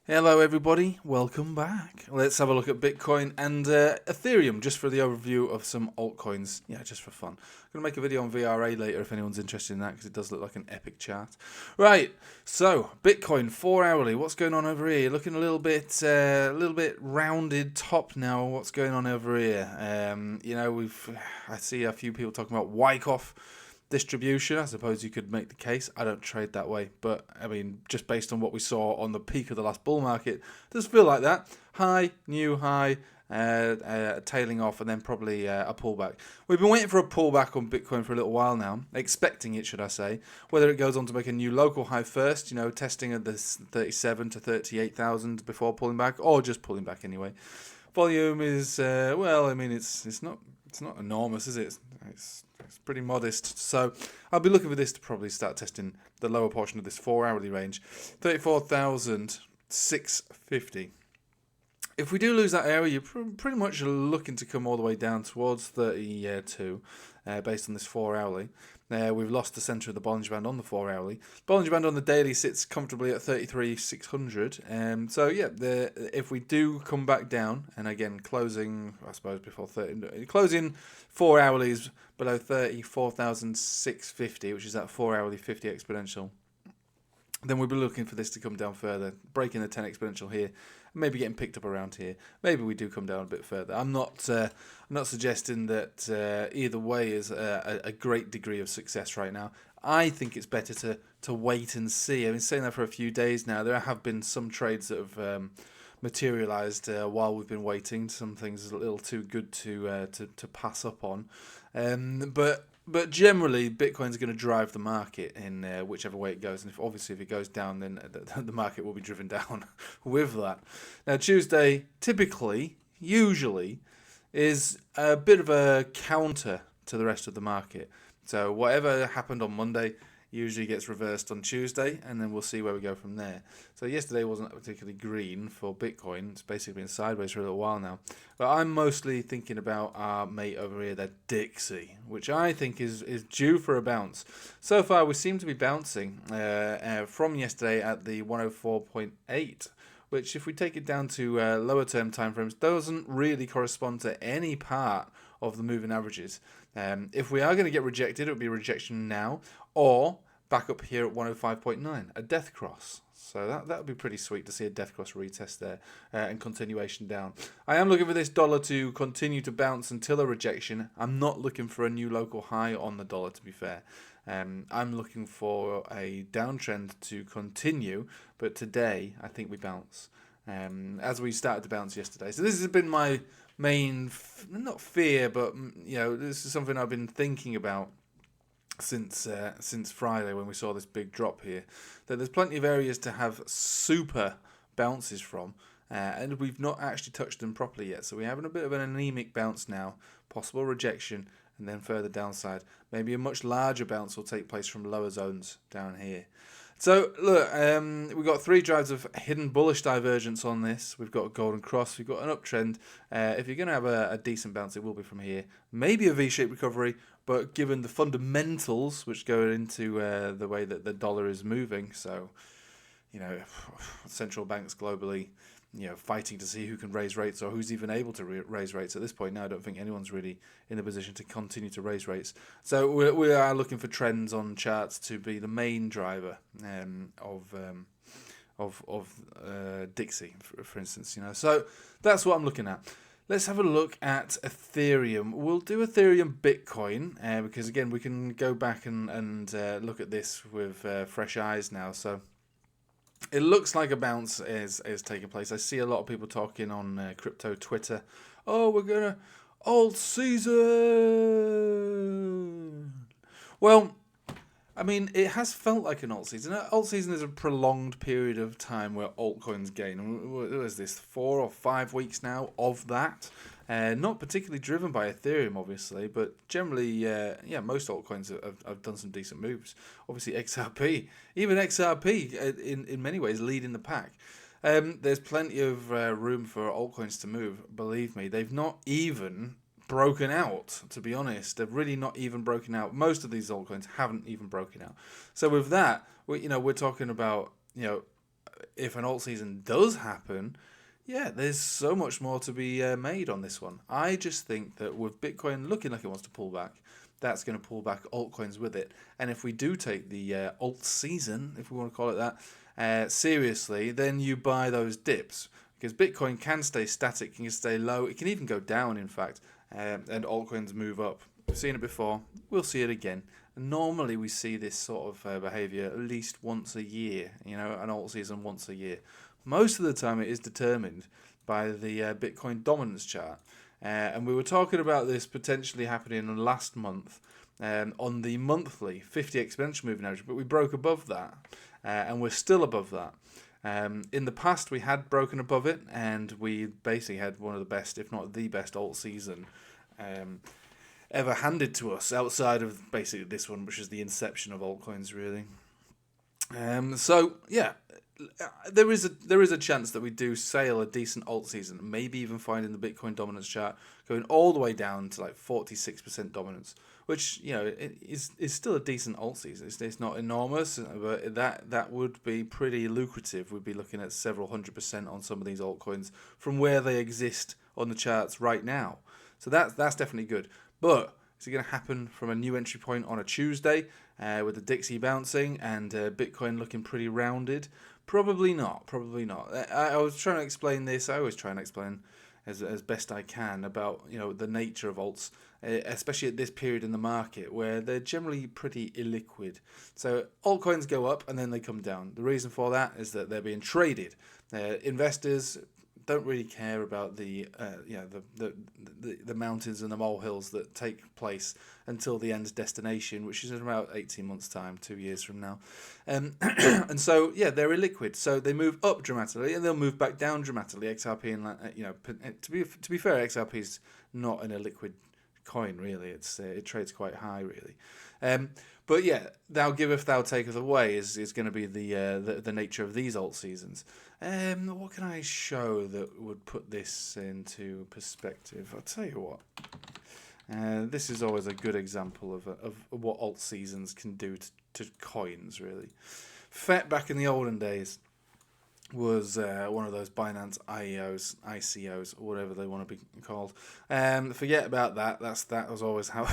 Hello everybody, welcome back. Let's have a look at Bitcoin and Ethereum just for the overview of some altcoins. Yeah, just for fun. I'm going to make a video on VRA later if anyone's interested in that because it does look like an epic chart. Right, so Bitcoin 4 hourly. What's going on over here? Looking a little bit rounded top now. What's going on over here? I see a few people talking about Wyckoff distribution. I suppose you could make the case. I don't trade that way, but I mean, just based on what we saw on the peak of the last bull market, it does feel like that. High, new high, tailing off, and then probably a pullback. We've been waiting for a pullback on Bitcoin for a little while now, expecting it, should I say. Whether it goes on to make a new local high first, testing at this 37 to 38,000 before pulling back, or just pulling back anyway. Volume is it's not enormous, is it? It's pretty modest. So I'll be looking for this to probably start testing the lower portion of this 4 hourly range, 34,650. If we do lose that area, you're pretty much looking to come all the way down towards 32 based on this 4 hourly. We've lost the centre of the Bollinger Band on the 4 hourly. Bollinger Band on the daily sits comfortably at 33,600. If we do come back down, and again, closing, I suppose, before 30, closing 4 hourlies below 34,650, which is that 4 hourly 50 exponential, then we'll be looking for this to come down further, breaking the 10 exponential here, maybe getting picked up around here. Maybe we do come down a bit further. I'm not suggesting that either way is a great degree of success right now. I think it's better to wait and see. I've been saying that for a few days now. There have been some trades that have materialized while we've been waiting. Some things are a little too good to pass up on, But generally, Bitcoin's going to drive the market in whichever way it goes. And if it goes down, then the market will be driven down with that. Now, Tuesday, usually, is a bit of a counter to the rest of the market. So whatever happened on Monday usually gets reversed on Tuesday, and then we'll see where we go from there. So yesterday wasn't particularly green for Bitcoin. It's basically been sideways for a little while now. But I'm mostly thinking about our mate over here, that Dixie, which I think is due for a bounce. So far, we seem to be bouncing from yesterday at the 104.8, which if we take it down to lower term timeframes, doesn't really correspond to any part of the moving averages. If we are going to get rejected, it would be rejection now, or back up here at 105.9, a death cross. So that would be pretty sweet to see a death cross retest there and continuation down. I am looking for this dollar to continue to bounce until a rejection. I'm not looking for a new local high on the dollar, to be fair. I'm looking for a downtrend to continue, but today I think we bounce as we started to bounce yesterday. So this has been my main, not fear, but this is something I've been thinking about since Friday when we saw this big drop here, that there's plenty of areas to have super bounces from, and we've not actually touched them properly yet. So we're having a bit of an anemic bounce now, possible rejection, and then further downside. Maybe a much larger bounce will take place from lower zones down here. So look, we've got 3 drives of hidden bullish divergence on this. We've got a golden cross, we've got an uptrend. If you're going to have a decent bounce, it will be from here. Maybe a V-shaped recovery, but given the fundamentals which go into the way that the dollar is moving, so central banks globally, fighting to see who can raise rates or who's even able to raise rates at this point. Now, I don't think anyone's really in a position to continue to raise rates. So we are looking for trends on charts to be the main driver of Dixie, for instance. So that's what I'm looking at. Let's have a look at Ethereum. We'll do Ethereum Bitcoin because, again, we can go back and look at this with fresh eyes now. So it looks like a bounce is taking place. I see a lot of people talking on crypto Twitter. Oh, we're going to alt season. Well, I mean, it has felt like an alt season. Alt season is a prolonged period of time where altcoins gain. What is this, 4 or 5 weeks now of that? Not particularly driven by Ethereum, obviously, but generally, most altcoins have done some decent moves. Obviously, XRP, even XRP, in many ways, leading the pack. There's plenty of room for altcoins to move. Believe me, they've not even broken out, to be honest. They've really not even broken out. Most of these altcoins haven't even broken out. So with that, we're talking about if an alt season does happen, yeah, there's so much more to be made on this one. I just think that with Bitcoin looking like it wants to pull back, that's going to pull back altcoins with it. And if we do take the alt season, if we want to call it that, seriously, then you buy those dips. Because Bitcoin can stay static, can stay low, it can even go down, in fact, and altcoins move up. We've seen it before, we'll see it again. Normally we see this sort of behaviour at least once a year, an alt season once a year. Most of the time it is determined by the Bitcoin dominance chart. And we were talking about this potentially happening last month on the monthly 50 exponential moving average, but we broke above that, and we're still above that. In the past, we had broken above it, and we basically had one of the best, if not the best, alt season ever handed to us, outside of basically this one, which is the inception of altcoins, really. So yeah, there is a chance that we do sail a decent alt season, maybe even finding the Bitcoin dominance chart going all the way down to like 46% dominance, which is still a decent alt season. It's not enormous, but that would be pretty lucrative. We'd be looking at several 100% on some of these altcoins from where they exist on the charts right now. So that's definitely good. But is it going to happen from a new entry point on a Tuesday with the Dixie bouncing and Bitcoin looking pretty rounded? Probably not. I was trying to explain this. I always try and explain as best I can about the nature of alts, especially at this period in the market where they're generally pretty illiquid. So altcoins go up and then they come down. The reason for that is that they're being traded. Investors don't really care about the mountains and the molehills that take place until the end destination, which is in about 18 months' time, 2 years from now. And so, yeah, they're illiquid. So they move up dramatically and they'll move back down dramatically. XRP, and to be fair, XRP is not an illiquid coin, really. It trades quite high, really. But yeah, thou giveth, thou taketh away is going to be the nature of these alt seasons. What can I show that would put this into perspective? I'll tell you what. This is always a good example of what alt seasons can do to coins, really. FET back in the olden days was one of those Binance ICOs, or whatever they want to be called. Forget about that. That was always how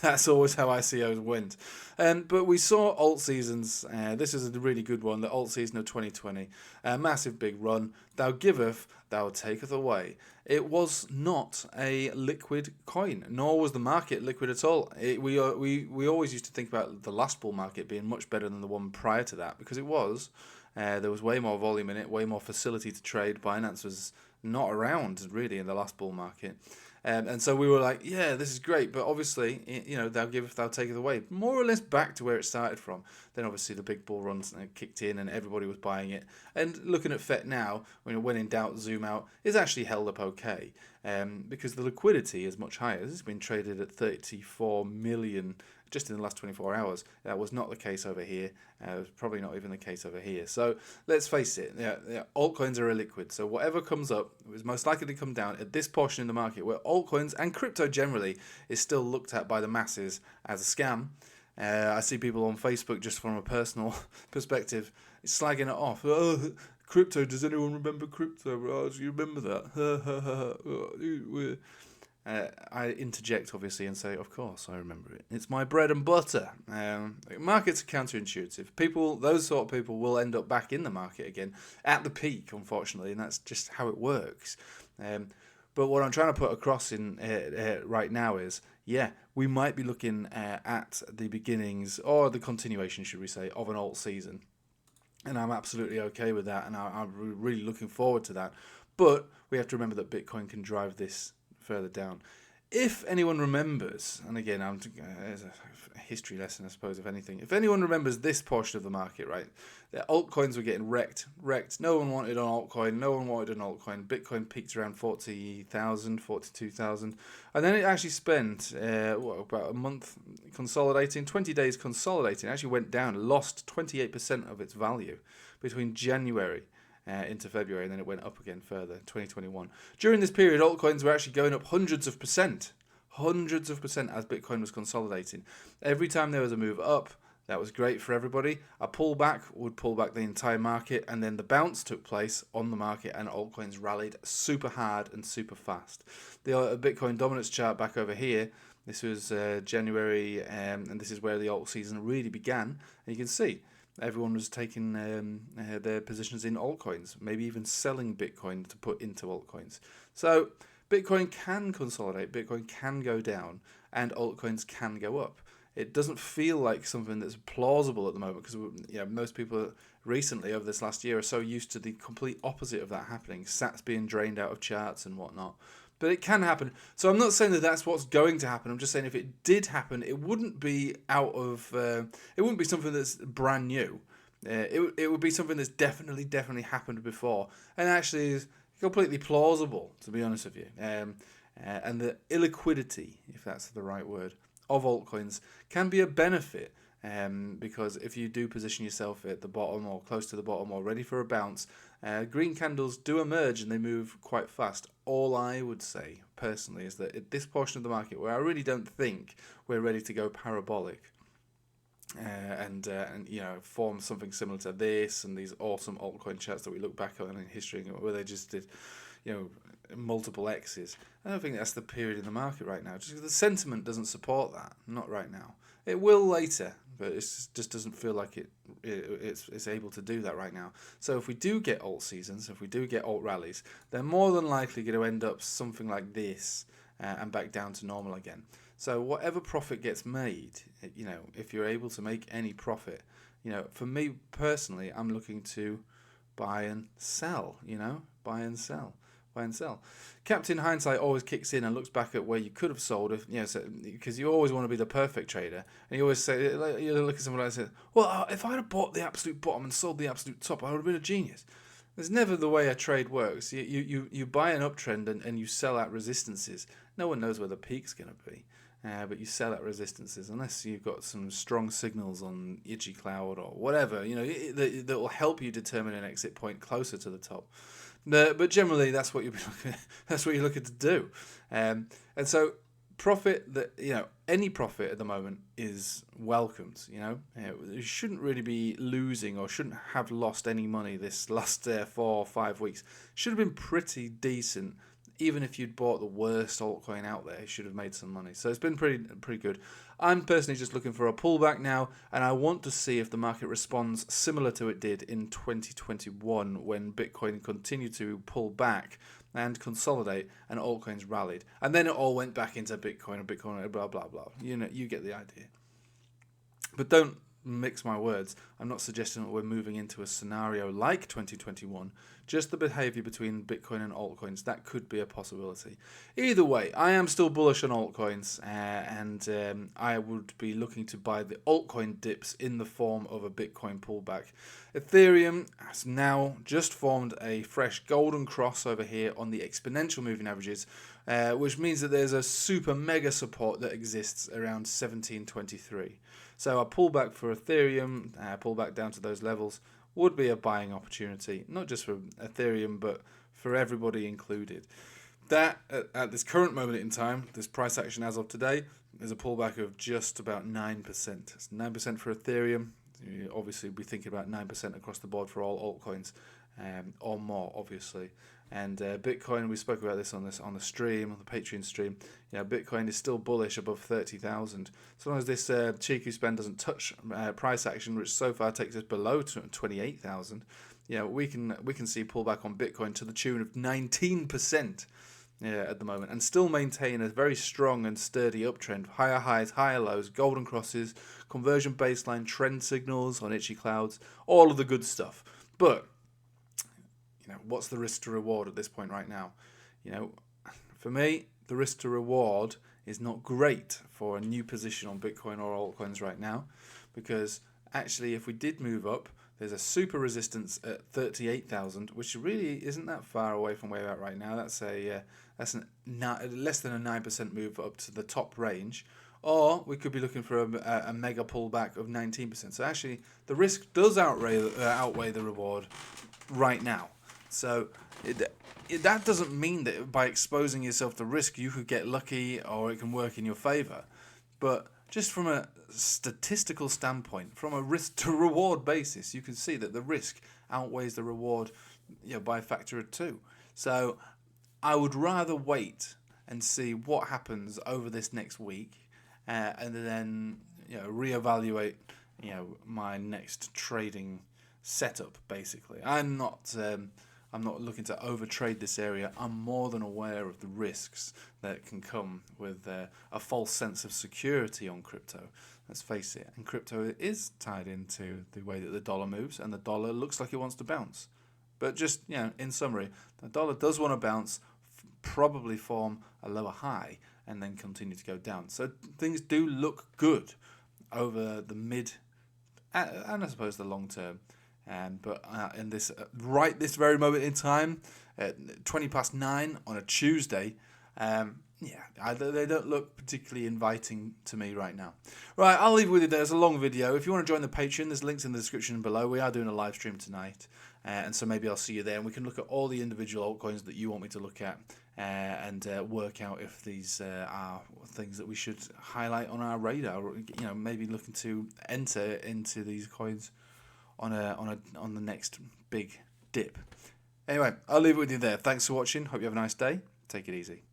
that's always how ICOs went. But we saw alt seasons. This is a really good one. The alt season of 2020, a massive big run. Thou giveth, thou taketh away. It was not a liquid coin, nor was the market liquid at all. We always used to think about the last bull market being much better than the one prior to that, because it was. There was way more volume in it, way more facility to trade. Binance was not around, really, in the last bull market. And so we were like, yeah, this is great. But obviously, thou giveth, thou taketh away. More or less back to where it started from. Then obviously the big bull runs kicked in and everybody was buying it. And looking at FET now, when in doubt, zoom out, is actually held up okay. Because the liquidity is much higher. This has been traded at 34 million just in the last 24 hours. That was not the case over here. It was probably not even the case over here. So let's face it, altcoins are illiquid. So whatever comes up is most likely to come down at this portion in the market where altcoins and crypto generally is still looked at by the masses as a scam. I see people on Facebook, just from a personal perspective, slagging it off. Oh, crypto, does anyone remember crypto? Oh, do you remember that? I interject, obviously, and say, of course, I remember it. It's my bread and butter. Markets are counterintuitive. Those sort of people will end up back in the market again at the peak, unfortunately, and that's just how it works. But what I'm trying to put across in right now is, yeah, we might be looking at the beginnings, or the continuation, should we say, of an alt season. And I'm absolutely okay with that, and I'm really looking forward to that. But we have to remember that Bitcoin can drive this further down. If anyone remembers, and again, there's a history lesson, I suppose, if anything. If anyone remembers this portion of the market, right, the altcoins were getting wrecked. No one wanted an altcoin. Bitcoin peaked around 40,000, 42,000. And then it actually spent, about a month consolidating, 20 days consolidating. It actually went down, lost 28% of its value between January into February, and then it went up again further, 2021. During this period, altcoins were actually going up hundreds of percent as Bitcoin was consolidating. Every time there was a move up, That was great for everybody. A pullback would pull back the entire market, and then the bounce took place on the market, and altcoins rallied super hard and super fast. The Bitcoin dominance chart back over here, this was January, and this is where the alt season really began. And you can see everyone was taking their positions in altcoins, maybe even selling Bitcoin to put into altcoins. So Bitcoin can consolidate, Bitcoin can go down, and altcoins can go up. It doesn't feel like something that's plausible at the moment because most people recently over this last year are so used to the complete opposite of that happening, sats being drained out of charts and whatnot. But it can happen. So I'm not saying that that's what's going to happen. I'm just saying if it did happen, it wouldn't be it wouldn't be something that's brand new. It would be something that's definitely happened before and actually is completely plausible, to be honest with you. And the illiquidity, if that's the right word, of altcoins can be a benefit, because if you do position yourself at the bottom or close to the bottom or ready for a bounce, green candles do emerge and they move quite fast. All I would say personally is that at this portion of the market where I really don't think we're ready to go parabolic and form something similar to this and these awesome altcoin charts that we look back on in history where they just did multiple X's. I don't think that's the period in the market right now. Just the sentiment doesn't support that. Not right now. It will later, but it just doesn't feel like it's able to do that right now. So if we do get alt seasons, if we do get alt rallies, they're more than likely going to end up something like this and back down to normal again. So whatever profit gets made, if you're able to make any profit, for me personally, I'm looking to buy and sell. Buy and sell. Captain Hindsight always kicks in and looks back at where you could have sold, because you always want to be the perfect trader, and you always say, you look at someone like that and say, well, if I'd have bought the absolute bottom and sold the absolute top, I would have been a genius. It's never the way a trade works. You buy an uptrend and you sell at resistances. No one knows where the peak's going to be, but you sell at resistances unless you've got some strong signals on Itchy Cloud or whatever, that will help you determine an exit point closer to the top. But generally, that's what you're looking to do, and so profit any profit at the moment is welcomed. You shouldn't really be losing or shouldn't have lost any money this last 4 or 5 weeks. Should have been pretty decent. Even if you'd bought the worst altcoin out there, you should have made some money. So it's been pretty good. I'm personally just looking for a pullback now, and I want to see if the market responds similar to it did in 2021 when Bitcoin continued to pull back and consolidate and altcoins rallied. And then it all went back into Bitcoin and Bitcoin, blah, blah, blah. You get the idea. But don't mix my words. I'm not suggesting that we're moving into a scenario like 2021. Just the behavior between Bitcoin and altcoins, that could be a possibility. Either way, I am still bullish on altcoins, and I would be looking to buy the altcoin dips in the form of a Bitcoin pullback. Ethereum has now just formed a fresh golden cross over here on the exponential moving averages, which means that there's a super mega support that exists around 1723. So a pullback for Ethereum, pullback down to those levels, would be a buying opportunity, not just for Ethereum, but for everybody included. That, at this current moment in time, this price action as of today, is a pullback of just about 9%. It's 9% for Ethereum. You obviously be thinking about 9% across the board for all altcoins, or more, obviously. And Bitcoin, we spoke about this on the stream, on the Patreon stream. Bitcoin is still bullish above 30,000. So long as this cheeky spend doesn't touch price action, which so far takes us below 28,000, we can see pullback on Bitcoin to the tune of 19% at the moment, and still maintain a very strong and sturdy uptrend. Higher highs, higher lows, golden crosses, conversion baseline, trend signals on itchy clouds, all of the good stuff. But what's the risk to reward at this point right now? For me, the risk to reward is not great for a new position on Bitcoin or altcoins right now, because actually if we did move up, there's a super resistance at 38,000, which really isn't that far away from where we're at right now. That's less than a 9% move up to the top range. Or we could be looking for a mega pullback of 19%. So actually, the risk does outweigh the reward right now. So that doesn't mean that by exposing yourself to risk, you could get lucky or it can work in your favor. But just from a statistical standpoint, from a risk to reward basis, you can see that the risk outweighs the reward, by a factor of 2. So I would rather wait and see what happens over this next week, and then reevaluate my next trading setup. Basically, I'm not looking to overtrade this area. I'm more than aware of the risks that can come with a false sense of security on crypto. Let's face it, and crypto is tied into the way that the dollar moves, and the dollar looks like it wants to bounce. But just in summary, the dollar does want to bounce, probably form a lower high, and then continue to go down. So things do look good over the mid and I suppose the long term. But in this this very moment in time, at 9:20 on a Tuesday, they don't look particularly inviting to me right now. Right, I'll leave it with you there. It's a long video. If you want to join the Patreon, there's links in the description below. We are doing a live stream tonight, and so maybe I'll see you there, and we can look at all the individual altcoins that you want me to look at, and work out if these are things that we should highlight on our radar. Or, maybe looking to enter into these coins on the next big dip. Anyway, I'll leave it with you there. Thanks for watching. Hope you have a nice day. Take it easy.